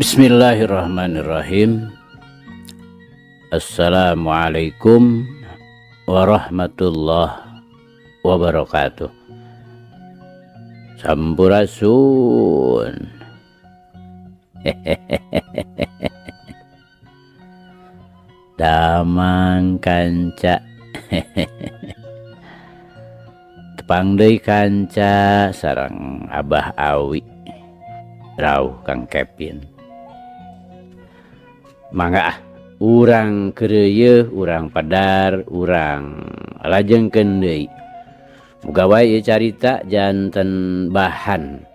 Bismillahirrahmanirrahim. Assalamualaikum warahmatullahi wabarakatuh. Sampurasun. Damang kanca. Tepang deui kanca sareng Abah Awi. Rauh Kang Kepin. Mangga urang keureuh, urang padar, urang lajengkeun deui. Muga wae ieu carita janten bahan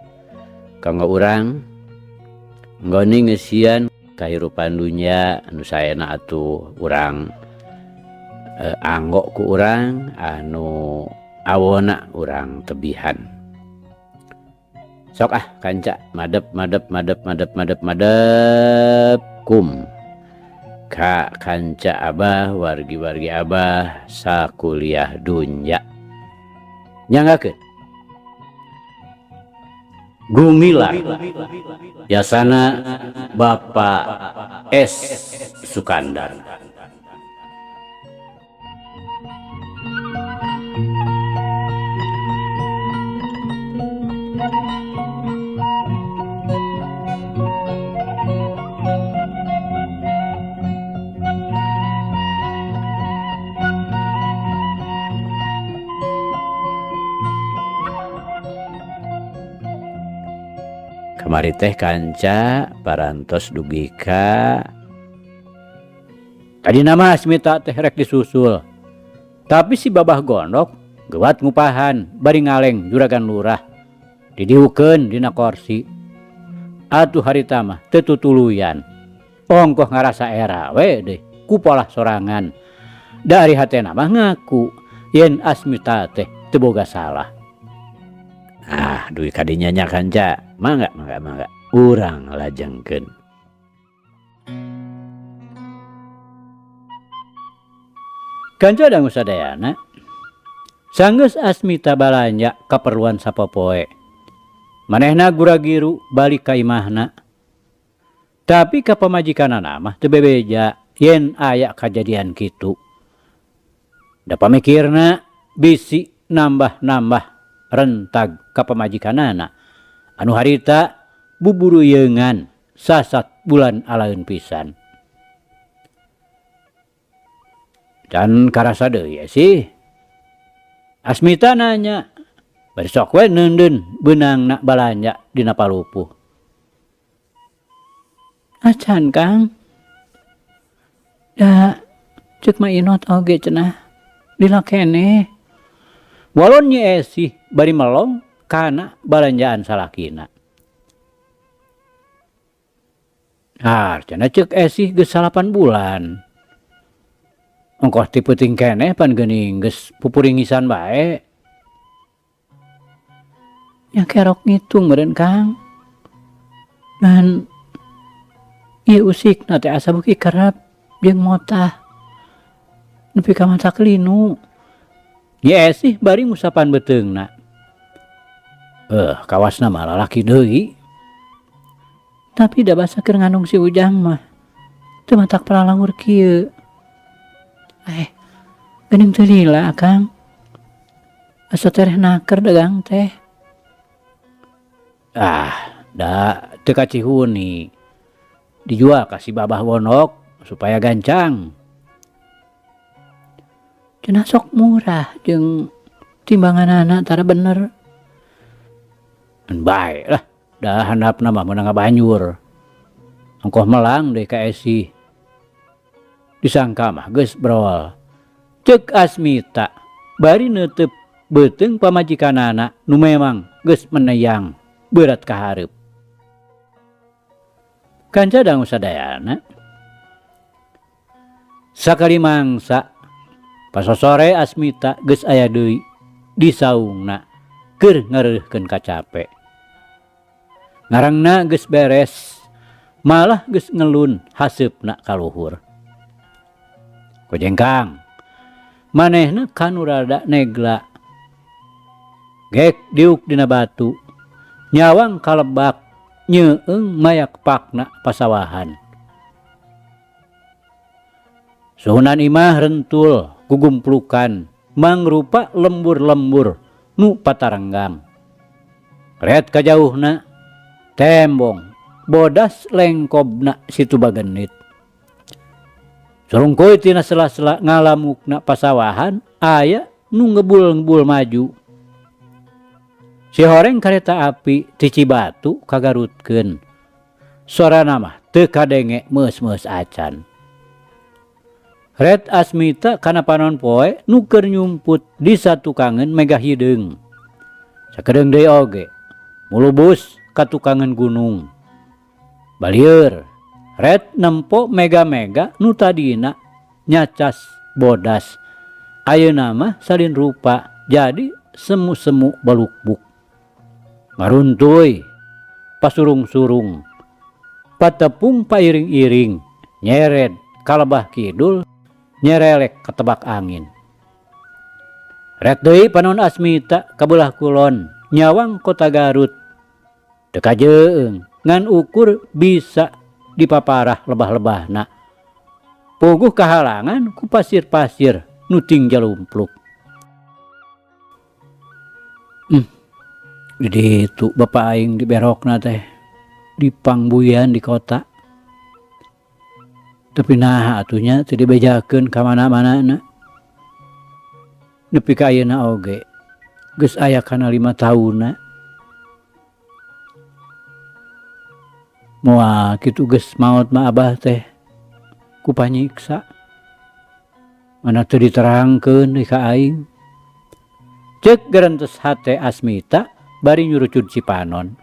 kanggo urang nggoni ngeusian kahirupan dunya anu saena atuh urang anggo ku urang anu awona urang tebihan. Sok kanca madep kum ka kanca Abah wargi-wargi Abah sakuliah dunya. Nyanggakeun gumilar yasana Bapak S. Sukandar. Kamari teh kanca parantos dugi ka tadi nama Asmita teh rek disusul. Tapi si babah gondok gewat ngupahan bari ngaleng juragan lurah didiukeun dina kursi. Atuh harita mah teu tutuluyan. Ongkoh ngarasa era we deui ku polah sorangan. Dari hatena mah ngaku yen Asmita teh teu boga salah. Duit kadinya nya kanca. Mangga. Urang lajengkeun. Kanca dangu sadayana. Sanggeus Asmita balanja kaperluan sapopoe. Manehna gura-giru balik ka imahna. Tapi ka pamajikanana mah teu bebeja yen aya kajadian kitu. Da pamikirna bisi nambah rentag ka pamajikanana anu harita buburu yeungan sasat bulan alaeun pisan. Dan karasa deui sih Asmita nanya, bari sok we neundeun beunangna balanja dina palupuh. Acan Kang, da ceuk mah inot oge cenah dina keneh. Walon Nyi Esih bari melong kana balanjaan salakina. Cenah ceuk Esih geus 8 bulan. Ongkoh ti peuting keneh pan geuning geus pupuringisan bae. Ya kerok ngitung meureun Kang. Dan ieu usikna teh asa beuki kerep jeung motah. Nepi ka mata kelinu. Nyi Esih bari ngusapan beteungna. Kawasna mah lalaki deui. Tapi da basa keur ngandung si Ujang mah teu matak palalangur kieu. Geuning teu lila Kang. Asa tereh naker dagang teh. Da teu kacihuni. Dijual ka si babah wonok supaya gancang. Cenah sok murah jeung timbanganana tara bener. Bae lah, da handapna mah meunang banjur. Ongkoh melang deui ka Esih. Disangka mah geus brol. Ceuk Asmita bari neuteup beuteung pamajikanana nu memang geus meneyang berat ka hareup. Kanca dangu sadayana. Sakali mangsa pasosore Asmita geus aya deui di saungna keur ngareuhkeun kacape. Ngarangna geus beres, malah geus ngelun haseupna ka luhur. Kojeng Kang, manehna kanu rada negla. Gek diuk dina batu, nyawang kalebak nyeeng mayak pakna pasawahan. Suhunan imah rentul gugumplukan mangrupa lembur-lembur nu pataranggang. Ret kajauhna tembong bodas lengkobna situ bagenit. Surungkoy tina sela-sela ngalamukna pasawahan aya nu ngebul-ngebul maju. Si horeng kareta api ti Cibatu kagarutkeun. Suarana mah teu kadenge meus-meus acan. Ret Asmita kana panon poe nu keur nyumput di satukangan mega hideung. Sakedeung deui oge mulubus ka tukangan gunung. Balieur ret nempo mega-mega nu tadina nyacas bodas. Ayeuna mah salin rupa jadi semu-semu balukbuk. Maruntuy pasurung-surung patepung pairing-iring nyeret kalebah kidul nyerelek ketebak angin. Ret deui panon Asmita kabelah kulon nyawang kota Garut. Teu kajeung ngan ukur bisa dipaparah lebah-lebahna. Puguh kahalangan ku pasir-pasir nu ting jalumpluk. Di ditu bapak aing diberokna teh di pangbuyan di kota. Tapi nah atunya teu dibejakeun ka mana-manana. Nepi ka ayeuna oge geus aya kana 5 tahunna. Moal kitu geus maot mah abah teh ku panyiksa. Mana teu diterangkeun deui ka aing. Ceuk garentes hate Asmita bari nyurucud si panon.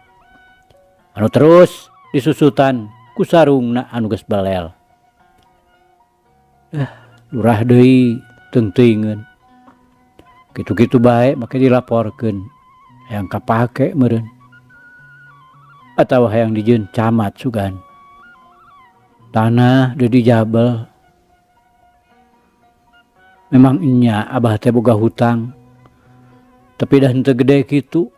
Anu terus disusutan ku sarungna anu geus belel. Lurah deui teuing-teuingeun. Kitu-kitu bae make dilaporkeun hayang kapake meureun. Atawa hayang dijieun camat sugan. Tanah deui dijabel. Memang nya abah teh boga hutang. Tapi dah henteu gede kitu.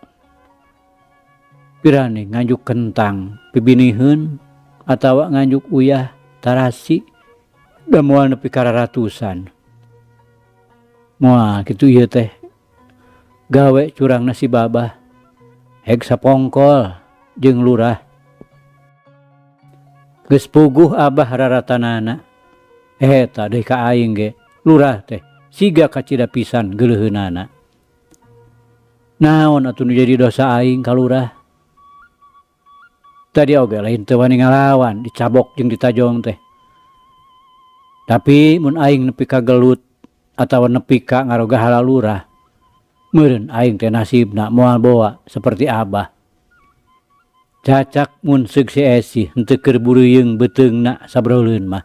Pirani nganjuk kentang pibiniheun atawa nganjuk uyah tarasi da moal nepi ka raratusan. Moal kitu ieu teh gawe curangna si babah heg sapongkol jeung lurah. Geus puguh abah raratanana. Eta deui ka aing ge lurah teh siga kacida pisan geuleuheunana. Naon atuh nu jadi dosa aing ka lurah? Tadi oge lain teu wani ngalawan dicabok jeung ditajong teh. Tapi mun aing nepi ka gelut atawa nepi ka ngaroga hala lurah, meureun aing teh nasibna moal boa seperti abah. Cacak mun seug si Esi henteu keur bureuyeng beuteungna sabreuleun mah.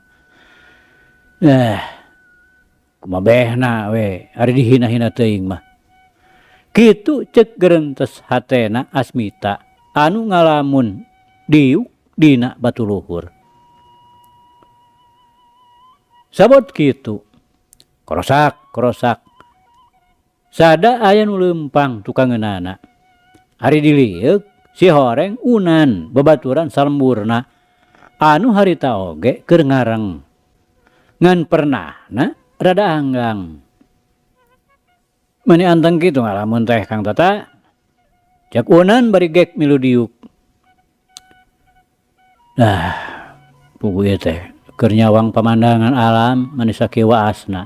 Kumabehna we ari dihina-hina teuing mah. Kitu ceuk gerentes hatena Asmita anu ngalamun diuk dina batu luhur. Sabot kitu korosak sada aya nu leumpang tukangeunana. Ari dilieuk si horeng unan babaturan salemburna anu harita oge keur ngareng. Ngan pernahna rada anggang. Mani anteng kitu ngalamun teh Kang Tata. Cek unan bari gek milu diuk. Pugu ieu teh keur nyawang pamandangan alam mani sakieu waasna.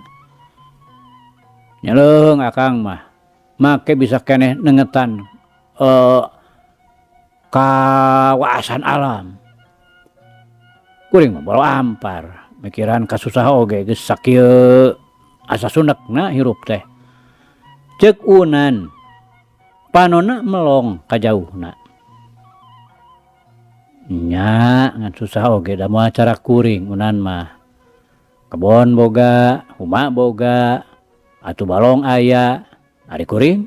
Nyeleung akang mah make bisa keneh nengetan kawaasan alam. Kuring mah bolo ampar, mikiran kasusah oge geus sakieu asa sundekna hirup teh. Ceuk unan panonna melong kajauhna. Nya ngan susah oge da moal cara kuring unan mah. Kebon boga, huma boga, atuh balong aya, ari kuring.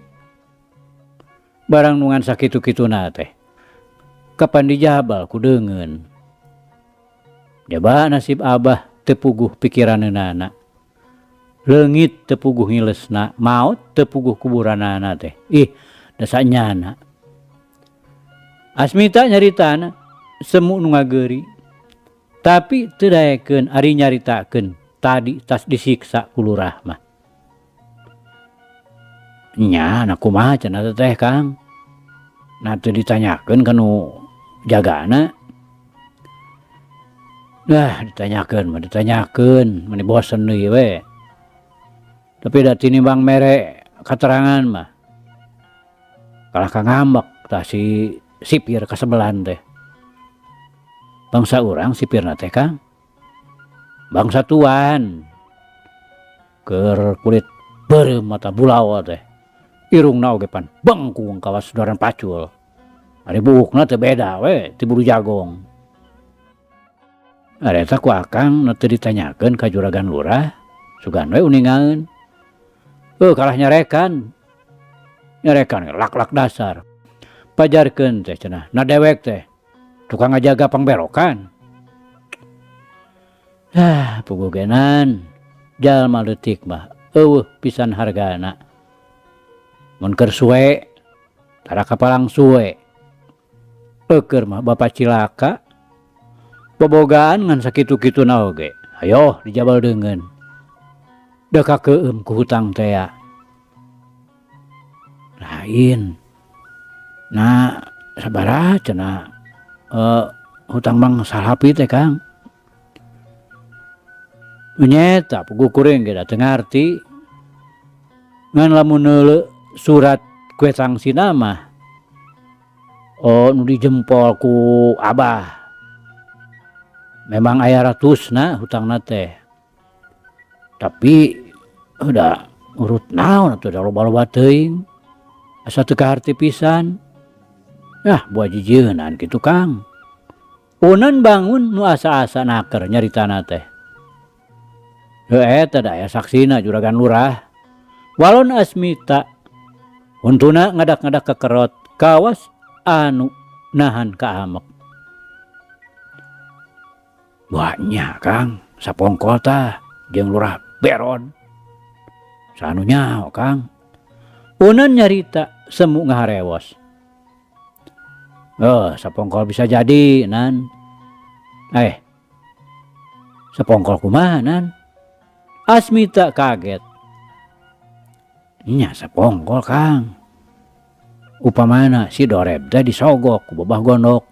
Barang nungan sakitu-kituna teh. Kapan dijabal ku deungeun. Jaba nasib abah teu puguh pikiraneunana. Leungit teu puguh ngilesna, maot teu puguh kuburanana teh. Da sanyana. Asmita nyaritana semu nu ngageuri. Tapi teu daekeun ari nyaritakeun tadi tas disiksa ku lurah mah. Nya na kumaha cenah teh Kang? Na teu ditanyakeun ka nu jagana. Nah, ditanyakeun, mani bosen deui we. Tapi da tinimbang mere katerangan mah. Kalah ka ngambek tah si sipir kasebelan teh. Bangsa urang sipirna teh Kang. Bangsa tuan. Keur kulit beureum mata bulawa teh. Irungna oge pan bengkung kawas doran pacul. Ari buukna teu beda we ti bulu jagong. Ari eta ku akang nu teu ditanyakeun ka juragan lurah, sugan we uningaeun. Kalah nyarekan. Nyarekan lak-lak dasar. Pajarkeun teh cenah, na dewek teh tukang ngajaga pangberokan. Pugugenan jalma leutik mah eueuh pisan hargana. Mun keur suwe tara kapalang suwe. Keur mah bapa cilaka. Bobogaan ngan sakitu-kituna oge. Hayo dijabal deungeun. Da kakeueum ku hutang teh. Lain. Nah, sabaraha cenah hutang Mang Salapi teh Kang. Nyeta pugu kuring ge da teu ngarti. Ngan lamun neuleu surat kue sangsina mah nu dijempol ku Abah. Memang aya ratusna hutangna teh. Tapi udah urut naon atuh da loba-loba teuing. Asa teu kaharti pisan. Buah jijeunan kitu Kang. Unan bangun nu asa-asa naker nyaritana teh. Eta da aya saksina juragan lurah. Walon Asmita untuna ngadak-ngadak kekerot kawas anu nahan kaamek. Buahnya Kang, sapongkol tah jeung lurah beron. Sanu nyaho Kang. Unan nyarita semu ngaharewos. Sapongkol bisa jadi nan. Sapongkol kumaha nan? Asmita kaget. Nya sapongkol Kang. Upamana si Doreb teh disogok ku Babah Gondok.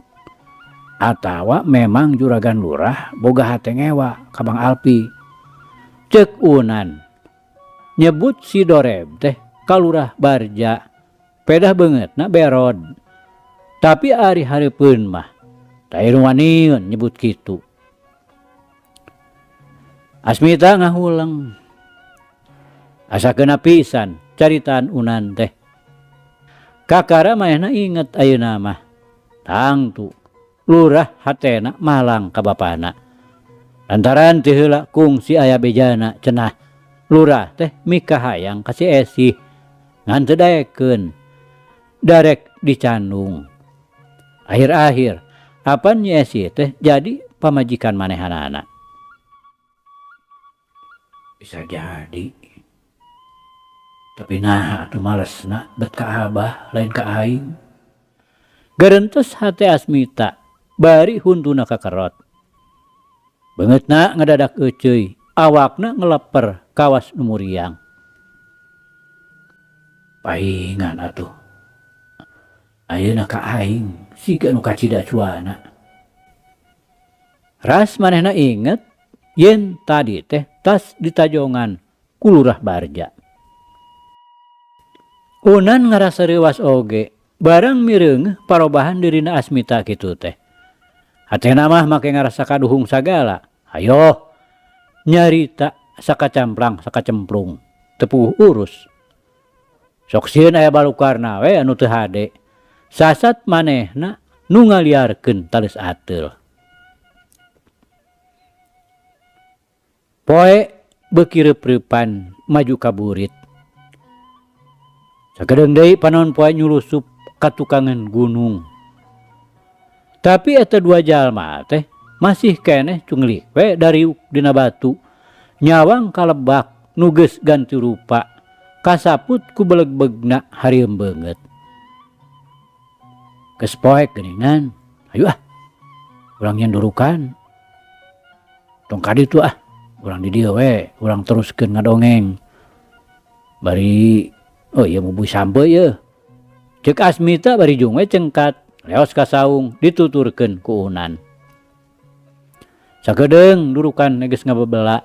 Atawa memang juragan lurah boga hate ngewa ka Bang Alpi. Ceuk Unan. Nyebut si Doreb teh ka Lurah Barja. Pedah beungeutna berod. Tapi ari hareupeun mah teu waniun nyebut kitu. Asmita ngahuleng. Asakeuna pisan caritaan Unan teh. Kakara manehna inget ayeuna mah. Tangtu lurah hatena malang ka bapana. Lantaran teu heula kungsi aya bejana cenah lurah teh mikah hayang ka si Esi. Ngan teu daekeun. Darek dicandung. Akhir-akhir apan Nyi Esi teh jadi pamajikan manehanana. Bisa jadi. Tapi nah atuh malesna bet ka Abah lain ka aing. Garentes hate Asmita bari huntuna kakerot. Beungeutna ngadadak euceuy, awakna ngeleper kawas nu muriang. Paingan atuh. Ayeuna ka aing siga nu kacida cuana. Ras manehna inget yen tadi teh tas ditajongan ku Lurah Barja. Unan ngarasa reuwas oge barang mireung parobahan dirina Asmita kitu teh. Hatena mah make ngarasa kaduhung sagala. Hayo nyarita sakacamplang sakacemplung teu urus. Sok sieun aya balukarna we anu teu hade. Sasat manehna nu ngaliarkeun tales ateul. Poe beuki reup-reupan maju ka burit. Sakedeung deui panon poe nyulusup ka tukangan gunung. Tapi eta dua jalma teh masih keneh cunglik we dariuk dina batu. Nyawang kalebak nu geus ganti rupa. Kasaput ku beleg-begna harieum beungeut. geus poek geuningan. Ayo urang nyen durukan. Tong ka ditu urang di dieu we, urang teruskeun ngadongeng. Bari ieu mubuh sampe ye. Ceuk Asmita bari jung we cengkat, leos ka saung dituturkeun ku Unan. Sakedeung durukan geus ngabebela.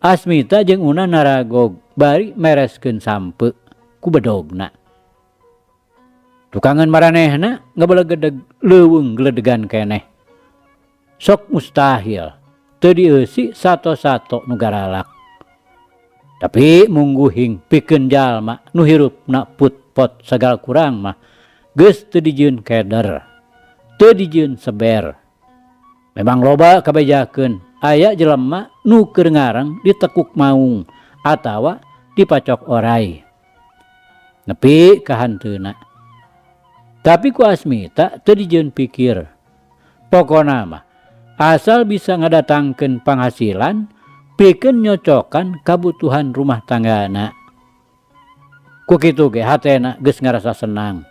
Asmita jeung Unan naragog bari mereskeun sampe ku bedogna. Tukangan maranehna ngabelegedeg leuweung geledegan keneh. Sok mustahil teu dieusi sato-sato nu garalak. Tapi mungguhing pikeun jalma nu hirupna put-pot sagal kurang mah geus teu dijieun keder, teu dijieun seber. Memang loba kabejakeun aya jelema nu keur ngareng ditekuk maung atawa dipacok oray. Nepi ka hanteuna. Tapi ku Asmita teu dijieun pikir. Pokona mah asal bisa ngadatangkeun penghasilan pikeun nyocokan kabutuhan rumah tanggana. Ku kitu ge hatena geus ngarasa senang.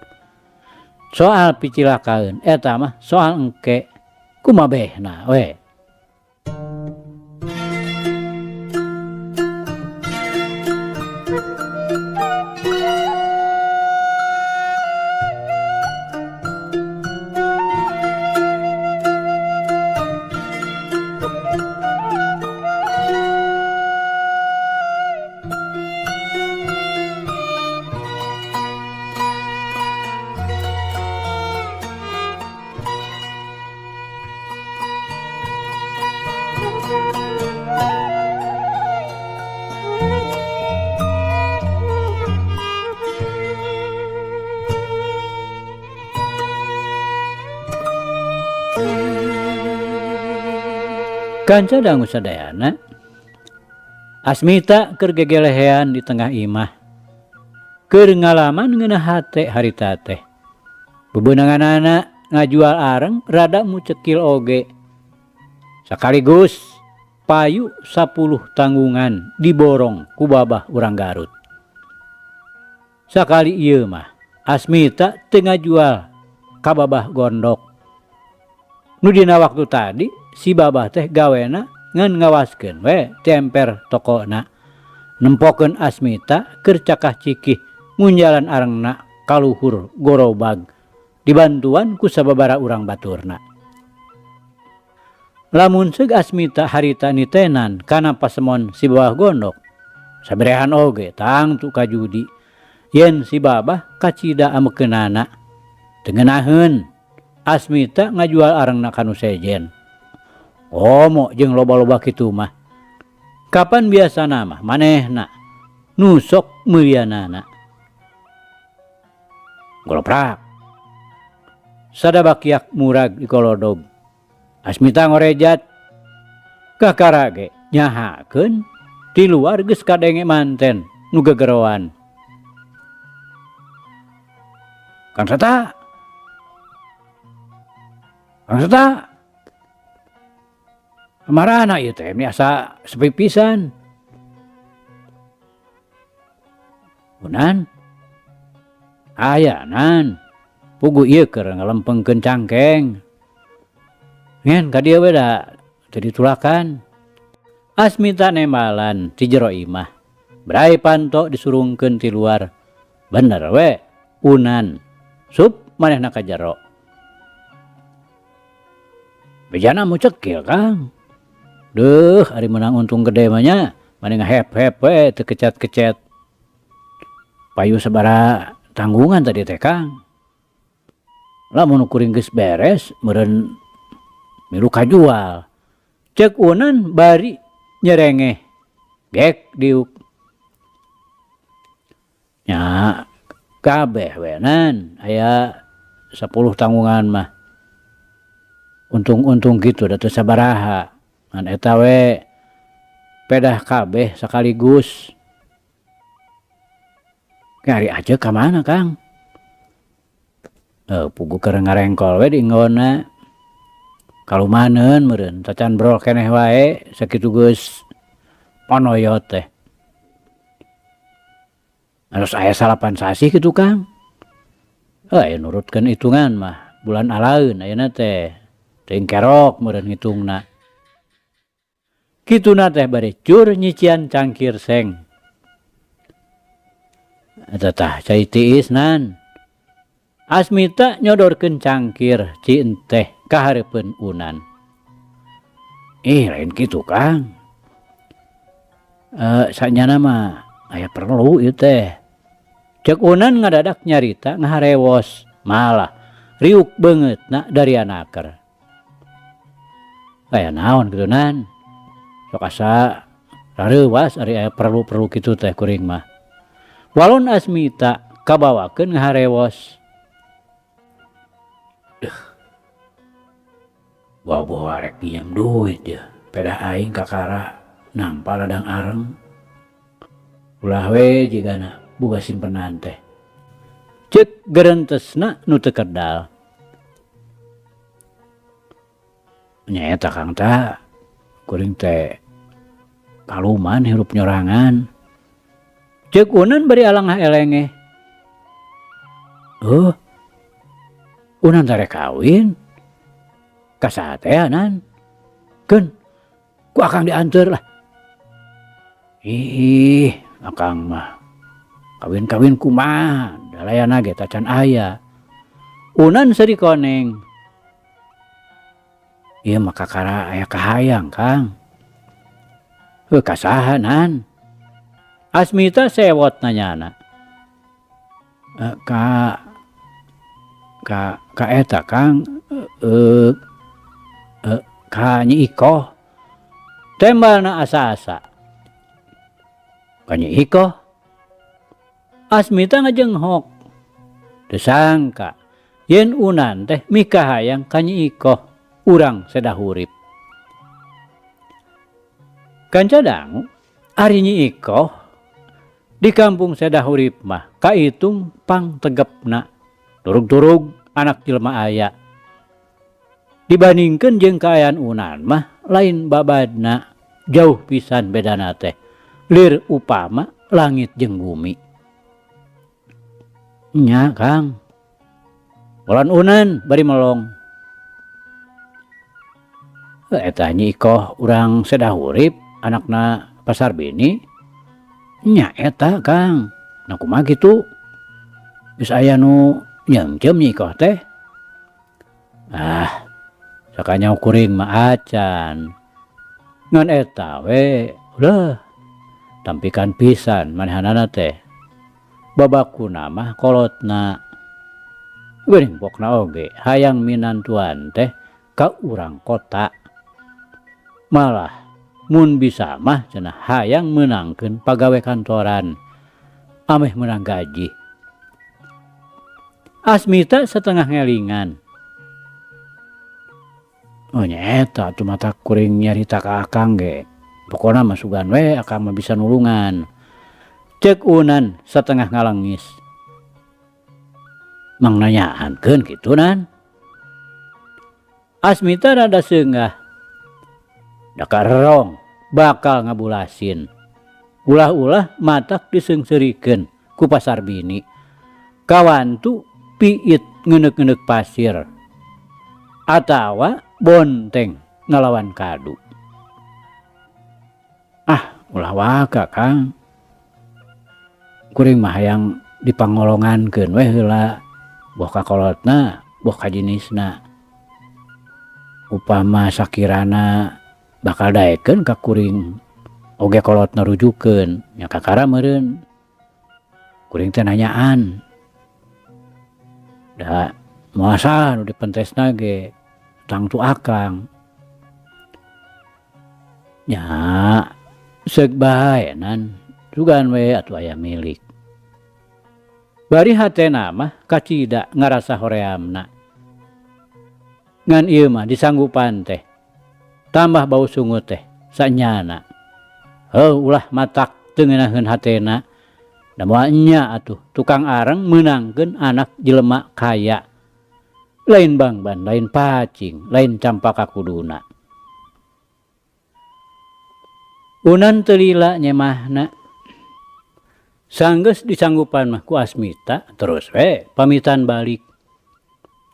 Soal picilakaeun eta mah soal engke kumabehna we. Kanca dangu sadayana, Asmita keur gegelehean di tengah imah. Keur ngalaman ngeunah hate harita teh. Bebeunanganana ngajual areng rada mucekil oge. Sakaligus payu 10 tanggungan diborong ku babah urang Garut. Sakali ieu mah Asmita teu ngajual ka babah gondok. Nu dina waktu tadi si babah teh gawena ngan ngawaskeun we temper tokona. Nempokeun Asmita keur cakah cikih munjalan arengna kaluhur gorobag dibantuan ku sababara urang baturna. Lamun seug Asmita harita nitenan kana pasemon si babah gondok, saberehan oge tangtu ka judi yen si babah kacida amekeunana. Teu ngeunaheun Asmita ngajual arengna kanu sejen. Omo jeung loba-loba kitu mah. Kapan biasana mah manehna nu sok meulieunana. Goloprak. Sadabakiak murag di kolodog. Asmita ngorejat. Kakara ge nyahakeun di luar geus kadenge manten nu gegeroan. Kang Sata. Kang Sata. Marana ieu teh biasa sepi pisan. Unan. Aya nan. Pugu ieu keur ngalempengkeun cangkeng. Ngen ka dieu we da teu ditulakan. Asmita nembalan ti jero imah. Brai panto disurungkeun ti luar. Bener we, Unan. Sup manehna ka jero. Bejana mucekil, Kang. Duh, ari menang untung gede mah nya, mane ngahep-hep we teu kecet-kecet. Payu sabara tanggungan tadi teh, Kang. Lamun kuring geus beres, meureun milu kajual. Ceuk Unan bari nyerengeh. Gek diuk. Nya kabeh we nan aya 10 tanggungan mah. Untung-untung gitu da teu sabaraha. Ngan eta we pedah kabeh sakaligus. Ngari aja ka mana, Kang? Pugu keur ngarengkol we di nggona. Kalumaneun meureun tacan brol keneh wae sakitu geus panoyot teh. Harus aya salapan sasih kitu, Kang. Nurutkeun hitungan mah bulan alaeun ayeuna teh teuing kerok meureun ngitungna. Kituna teh bari cur nyician cangkir seng. Eta tah cai tiis nan. Asmita nyodorkeun cangkir ci enteh ka hareupeun Unan. Lain kitu Kang. Sanyana mah aya perlu ieu teh. Cek Unan ngadadak nyarita ngaharewos, malah riuk beungeutna dari anaker. Aya naon kitu nan? Sok asa rareuwas ari aya perlu-perlu kitu teh kuring mah. Walon Asmita kabawakeun ngaharewos. Bawa rek pinjam duit ya. Peda aing kakara nampa ladang areng. Ulah we jigana boga simpenan teh. Ceuk gerentesna nu teu kedal. Nyaeta Kang tah kuring teh kaluman hirup nyorangan. Ceuk Unan bari alangah elenge. Unan teh rek kawin. Kasaha teh nan? Keun, ku akang dianteur lah. Akang mah kawin-kawin kumaha, dalayana ge tacan aya. Unan seri koneng. Ieu mah kakara aya kahayang Kang. Kasaha nan? Asmita sewot nanyana. Ka eta Kang, ka Nyi Ikoh. Tembalna asa-asa. Ka Nyi Ikoh. Asmita ngajenghok. Teu sangka yen Unan teh mikahayang ka Nyi Ikoh, urang sedahurip. Kanca dangu ari Nyi Ikoh di kampung sedahurip mah kaitung pang tegepna. Turug-turug anak jelema aya. Dibandingkeun jeung kaayaan Unan mah lain babadna, jauh pisan bedana teh. Lir upama langit jeung bumi. Nya Kang. Walon Unan bari melong. Eta Nyi Ikoh urang sedahurip, anakna Pasarbini. Nya eta Kang. Nah kumaha kitu? Geus aya nu nyengcem Nyi Ikoh teh. Sakanya kuring mah acan. Ngan eta we, ulah tampikan pisan manehanana teh. Babakuna mah kolotna. Geuning pokna oge hayang minantuan teh ka urang kota. Malah mun bisa mah cenah hayang meunangkeun pagawe kantoran. Ameh meunang gaji. Asmita setengah ngelingan. Nyaeta atuh mata kuring nyarita ka akang ge. Pokona mah sugan we akang mah bisa nulungan. Ceuk Unan setengah ngalengis. Mang nanyaankeun kitu nan. Asmita rada seunggah. Da karerong bakal ngabulasin. Ulah-ulah matak diseungseurikeun ku Pasarbini. Kawantu piit ngeuneuk-ngeuneuk pasir. Atawa bonteng ngalawan kadu. Ulah waka Kang. Kuring mah hayang dipangolongankeun we heula. Boh ka kolotna, boh ka jinisna. Upama sakirana bakal daekeun ka kuring oge kolotna rujukeun. Nya kakara meureun. Kuring teh nanyaan. Da moasa nu dipentesna ge tangtu akang. Nya seuk bae nan sugan we atuh aya milik. Bari hatena mah kacida ngarasa horeamna. Ngan ieu mah disanggupan teh. Tambah bau sungut teh sanyana. Ulah matak teu ngeunaheun hatena. Da moal nya atuh tukang areng meunangkeun anak jelema kaya. Lain bangban, lain pacing, lain campaka kuduna. Unan teu lila nyemahna. Sanggeus disanggupan mah ku Asmita terus pamitan balik.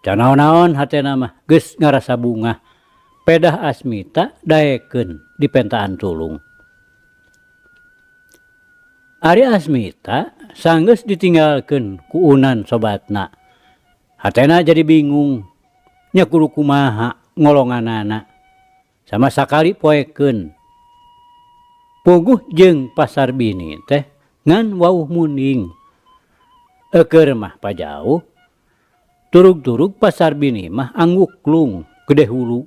Can naon-naon hatena mah geus ngarasa bungah. Pedah Asmita daekeun di pentaan tulung. Ari Asmita sanggeus ditinggalkeun ku unan sobatna. Hatena jadi bingung. Nya kudu kumaha ngolonganana. Sama sakali poekeun. Puguh jeung Pasar Bini teh ngan wauh munding. Eukeur mah pajauh. Turug-turug Pasar Bini mah angguklung gede hulu.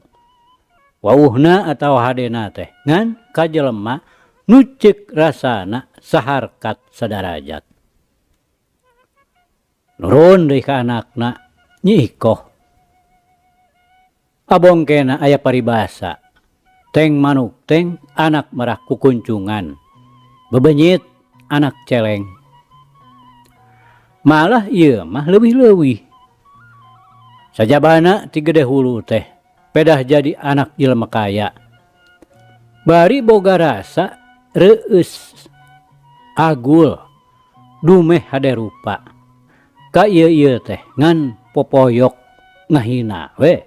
Wauhna atawa hadena teh ngan kajelema nu ceuk rasana saharkat sadarajat. Nurun deui ka anakna Nyi Ikoh. Abongkena aya paribasa. Teng manuk teng anak merah kukuncungan. Bebenyit anak celeng. Malah ieu mah leuwih-leuwih. Sajabana ti gede hulu teh pedah jadi anak jelema kaya. Bari boga rasa reueus, agul, dumeh hade rupa. Ka ieu teh ngan popoyok ngahina we.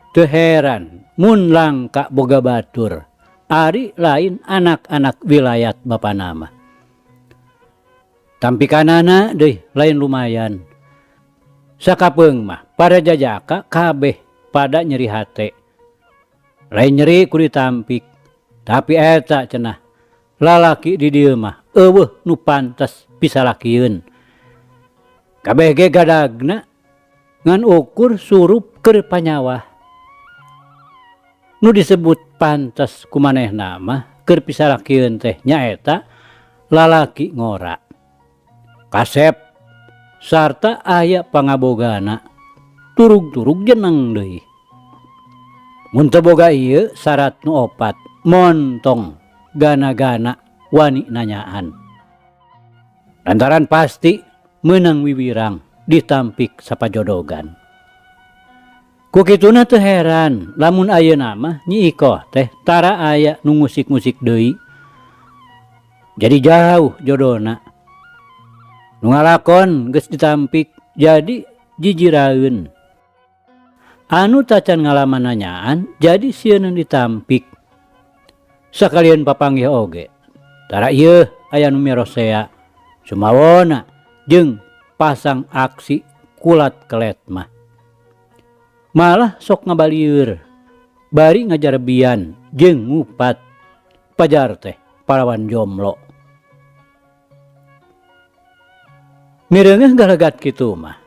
Teu heran mun langka boga batur. Ari lain anak-anak wilayat bapana mah. Tampikanana deui lain lumayan. Sakapeung mah para jajaka kabeh pada nyeri hate. Lain nyeri ku ditampik. Tapi eta cenah lalaki di dieu mah eueuh nu pantes pisalakieun. Kabeh ge gadagna ngan ukur surup keur panyawah. Nu disebut pantes kumanehna mah keur pisalakieun teh nyaeta lalaki ngora. Kasep sarta aya pangabogana turug-turug jeneng deui. Mun teu boga ieu syarat nu opat montong gana-gana wani nanyaan. Lantaran pasti meunang wiwirang ditampik sapajodogan. Ku kituna teu heran lamun ayeuna mah Nyi Ikoh teh tara aya nu musik-musik deui. Jadi jauh jodona. Nu ngalakon geus ditampik jadi jijiraeun. Anu tacan ngalaman nanyaan jadi sieun ditampik. Sakalian papanggih oge. Tara ieu aya nu merosea. Sumawona jeung pasang aksi kulat kelet mah. Malah sok ngabalieur. Bari ngajarebian jeung ngupat. Pajar teh parawan jomblo. Mireungeuh galagat kitu mah.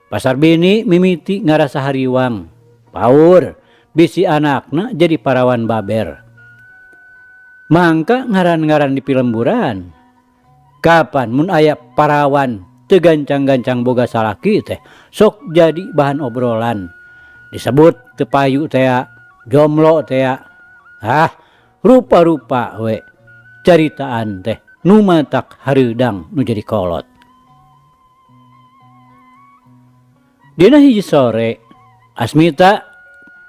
Pasar Bini mimiti ngarasa hariwang. Paur bisi anakna jadi parawan baber. Mangka ngaran-ngaran di pilemburan. Kapan mun aya parawan teu gancang-gancang boga salaki teh sok jadi bahan obrolan. Disebut teu payu teh jomblo teh. Rupa-rupa we caritaan teh nu matak hareudang nu jadi kolot. Dina hiji sore, Asmita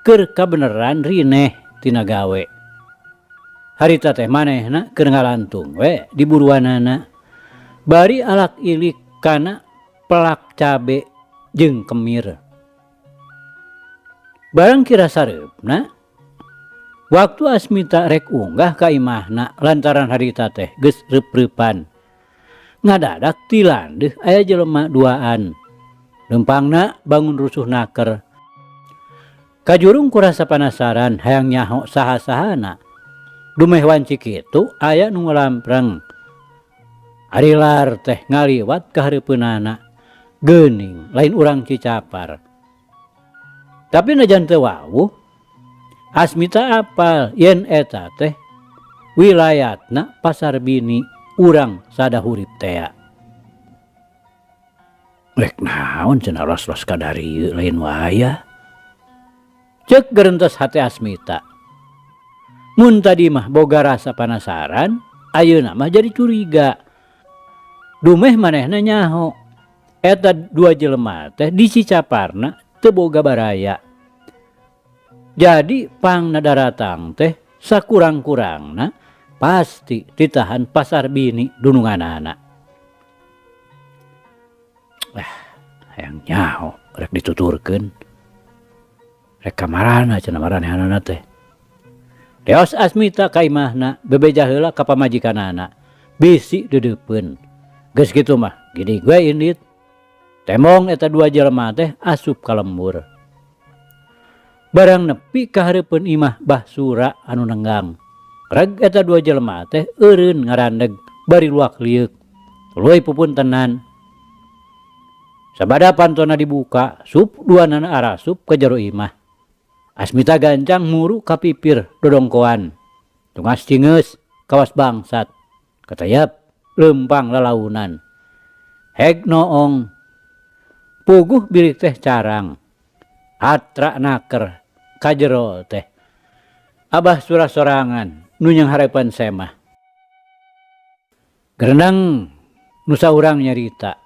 keur kabeneran rineh tina gawe. Harita teh manehna keur ngalantung we di buruanana. Bari alak ilik kana pelak cabe jeung kemir. Barang kira sareupna, waktu Asmita rek unggah ka imahna lantaran harita teh geus reup-reupan. Ngadadak ti landeuh aya jelema duaan. Lempangna bangun rusuh naker. Kajurung kurasa penasaran hayang nyaho saha-sahana. Dumeh wanci kitu aya nu ngalampreng. Ari lar teh ngaliwat ka hareupeunana. Geuning lain urang Cicapar. Tapi najan teu wawuh, Asmita apal yen eta teh wilayatna Pasar Bini urang sadahurip teh. Lek naon cenah los-los kadari lain waya. Ceuk gerentes hate Asmita. Mun tadi mah boga rasa penasaran, ayeuna mah jadi curiga. Dumeh manehna nyaho. Eta dua jelema teh di Cicaparna teu boga baraya. Jadi pangna daratang teh sakurang-kurangna pasti ditahan pasar bini dununganana. Hayang nyaho rek dituturkeun. Rek kamarana cenah maranehanana teh. Deos Asmita ka imahna bebeja heula ka pamajikanana. Bisi deudeupeun. Geus kitu mah gini gue indit. Temong eta dua jelema teh asup ka lembur. Barang nepi ka hareupeun imah Bahsura anu nenggang. Reg eta dua jelema teh eureun ngarandeg bari luak liuk. Tuluy pupuntenan. Sabada pantona dibuka, sup duanana arasup ka jero imah. Asmita gancang muru ka pipir dodongkoan. Tungas cingeus kawas bangsat. Katayap lempang lalaunan. Heg noong. Puguh bilik teh carang. Atra naker ka jero teh. Abah Sura sorangan nu nyang harepan semah. Gerenang nusa urang nyarita.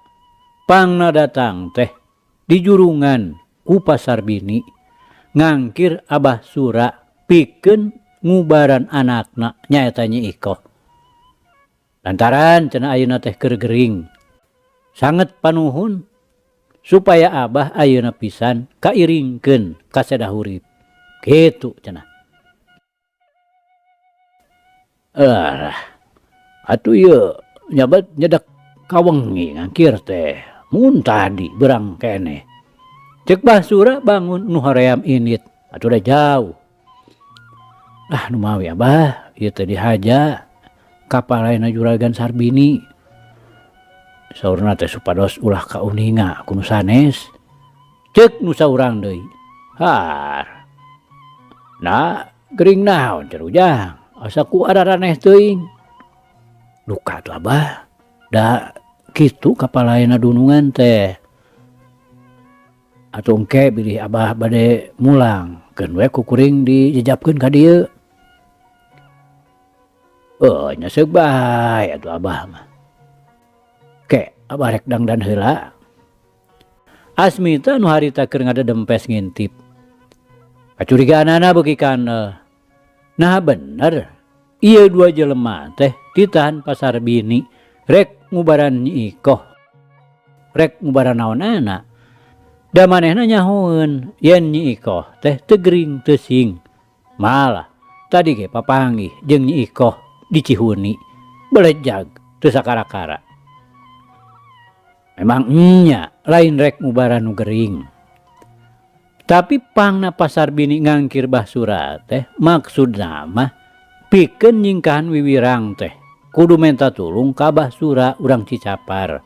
Pangna datang teh di jurungan ku pasar bini ngangkir Abah Sura pikeun ngubaran anakna nyaeta Nyi Ikoh. Lantaran cenah ayeuna teh keur gering. Sanget panuhun supaya Abah ayeuna pisan kairingkeun ka sedah urip. Kitu cenah. Atuh ieu nyabat nyedak kawengi ngangkir teh. Mun tadi berang kene. Cek Bahsura bangun nu hoream init. Atuh da jauh. Nu mawi Abah, ieu teh dihaja kapalaina juragan Sarbini. Saurna teh supados ulah kauninga ku nu sanes. Cek nu saurang deui. Har. Nah, gering naon cenah ujang. Asa ku araraneh teuing. Luka tuh Abah. Da kitu kapalaina dunungan teh. Atuh engke bilih Abah bade mulang. Keun we kukuring dijejapkeun ka dieu. Nya seug bae atuh Abah mah. Ke Abah rek dangdan heula. Asmita nu harita keur ngadedempes ngintip. Kacurigaanana beuki kana. Nah bener. Ieu dua jelema teh ditahan pasar bini rek ngubaran Nyi Ikoh. Rek ngubaran naonana. Da manehna nyahoeun yen Nyi Ikoh teh teu gering teu sing. Malah tadi ge papanggih jeung Nyi Ikoh di Cihuni. Belejag teu sakara-kara. Memang nya lain rek ngubaran nu gering. Tapi pangna pasar bini ngangkir Bahsura teh maksudna mah pikeun nyingkahan wiwirang teh kudu menta tulung ka Bahsura urang Cicapar.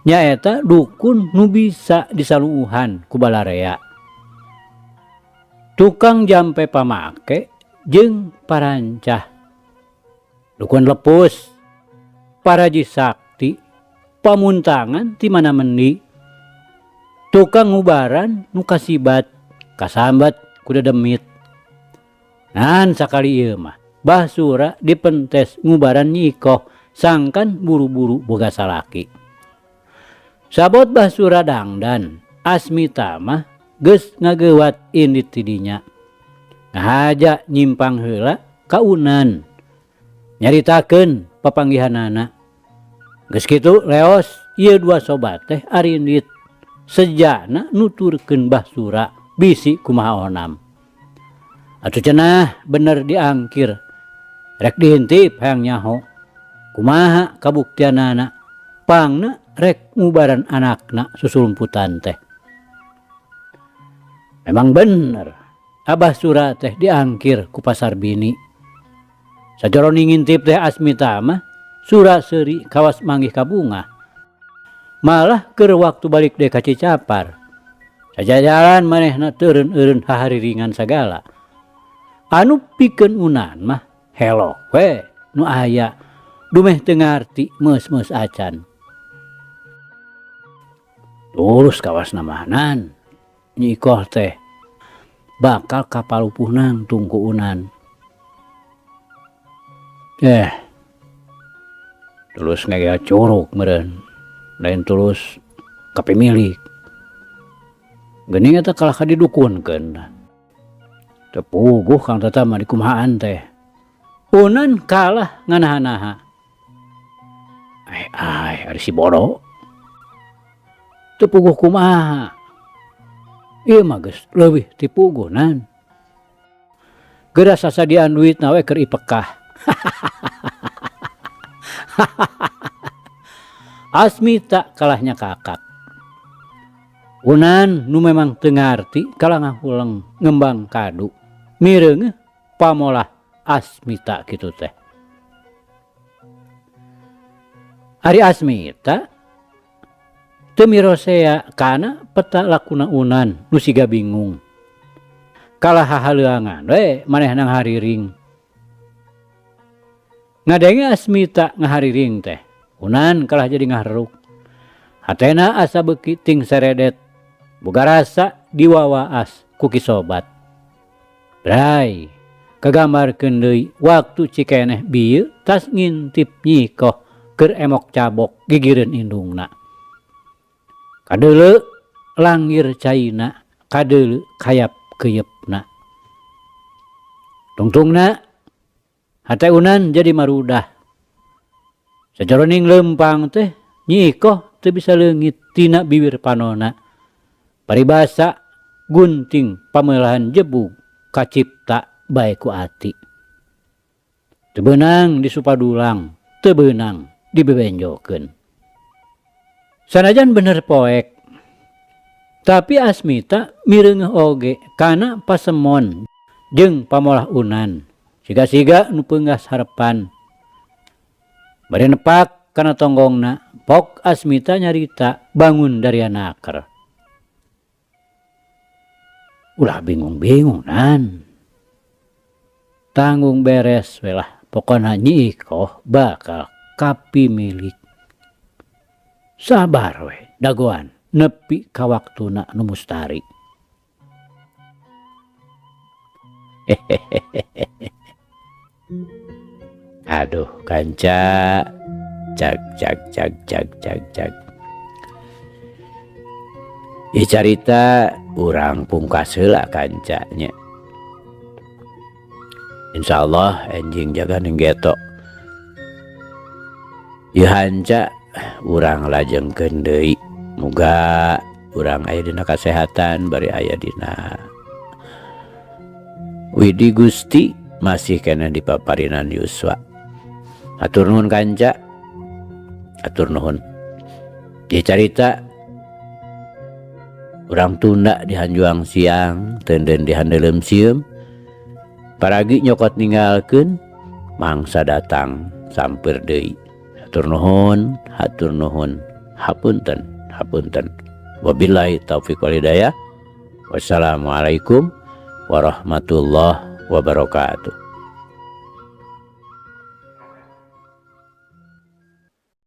Nyaeta dukun nu bisa disaluuhan ku balarea. Tukang jampe pamake jeung parancah. Dukun lepus, paraji sakti, pamuntangan ti mana mendi. Tukang ngubaran nu kasibat, kasambat ku dedemit. Nan sakali ieu mah Bahsura dipentes ngubaran Nyi Ikoh sangkan buru-buru boga salaki. Sabot Bahsura dangdan, Asmita mah geus ngageuwat indit ti dinya. Ngahaja nyimpang heula ka Unan. Nyaritakeun papanggihanana. Geus kitu leos ieu dua sobat teh ari indit. Sejana nuturkeun Bahsura bisi kumaha onam. Atuh cenah bener diangkir. Rek dihintip hayang nyaho. Kumaha kabuktianana. Pangna rek ngubaran anakna susulumputan teh. Memang bener. Abah Sura teh diangkir ku pasar bini. Sajoro ngintip teh Asmita mah Sura seuri kawas manggih ka bunga. Malah keur waktu balik deui ka Cicapar. Sajajalan manehna teureun-eureun hahariringan sagala. Anu pikeun Unan mah helok we nu aya dumeh teu ngarti meus-meus acan. Tulus kawas namahanan Nyi Ikoh teh bakal kapalupuh nangtung ku Unan. Tulus ngegea curug meureun. Lain tulus kapimilik. Geuning eta kalah kadidukunkeun. Teu puguh Kang Tata mah dikumahaan teh. Unan kalah nganaha-naha. Ari si bodoh. Teu puguh kumaha. Ieu mah geus leuwih ti puguhnan. Geura sasadian duitna we keur ipekah. Asmita kalahnya kakak. Unan nu memang teu ngarti kalah ngahuleng ngembang kadu. Mireung pamolah Asmita kitu teh. Ari Asmita teu mirosea kana peta lakuna Unan nu siga bingung. Kalah hahaleuangan we manehna ngahariring. Ngadenge Asmita ngahariring teh, Unan kalah jadi ngaharuk. Hatena asa beuki ting seredet, boga rasa diwawaas ku kisobat. Bray, kagambarkeun deui waktu cikeneh bieu tas ngintip nyikoh keur emok cabok gigireun indungna. Kadeuleu langgir caina, kadeuleu kayap keuyepna. Tungtungna hate Unan jadi marudah. Sajroning lempang teh nyikoh teu bisa leungit tina bibir panonna. Paribasa gunting pamelahan jebug kacipta bae ku ati. Teu beunang disupadulang, teu beunang dibebenjokeun. Sanajan bener poek, tapi Asmita mireungeuh oge kana pasemon jeung pamolah Unan. Siga-siga nu peunggas harepan. Bari nepak kana tonggongna, pok Asmita nyarita bangun dari anaker. Ulah bingung-bingung nan. Tanggung beres we lah, pokona Nyi Ikoh bakal kapimilik. Sabar we, dagoan nepi ka waktuna nu mustari. Aduh kanca, cak. Ieu carita urang pungkas heula kancanya. Insyaallah enjing jaga nenggeto. Ieu hanca urang lajengkeun deui. Muga urang aya dina kasehatan bari aya dina widi Gusti masih kena dipaparinan yuswa. Atur nuhun kanca. Atur nuhun. Ieu carita urang tunda di hanjuang siang, teunden di handeulem sieum. Paragi nyokot ninggalkeun, mangsa datang samper deui. Hatur nuhun, hatur nuhun. Hapunten, hapunten. Wabillahi taufiq wal hidayah. Wassalamualaikum warahmatullahi wabarakatuh.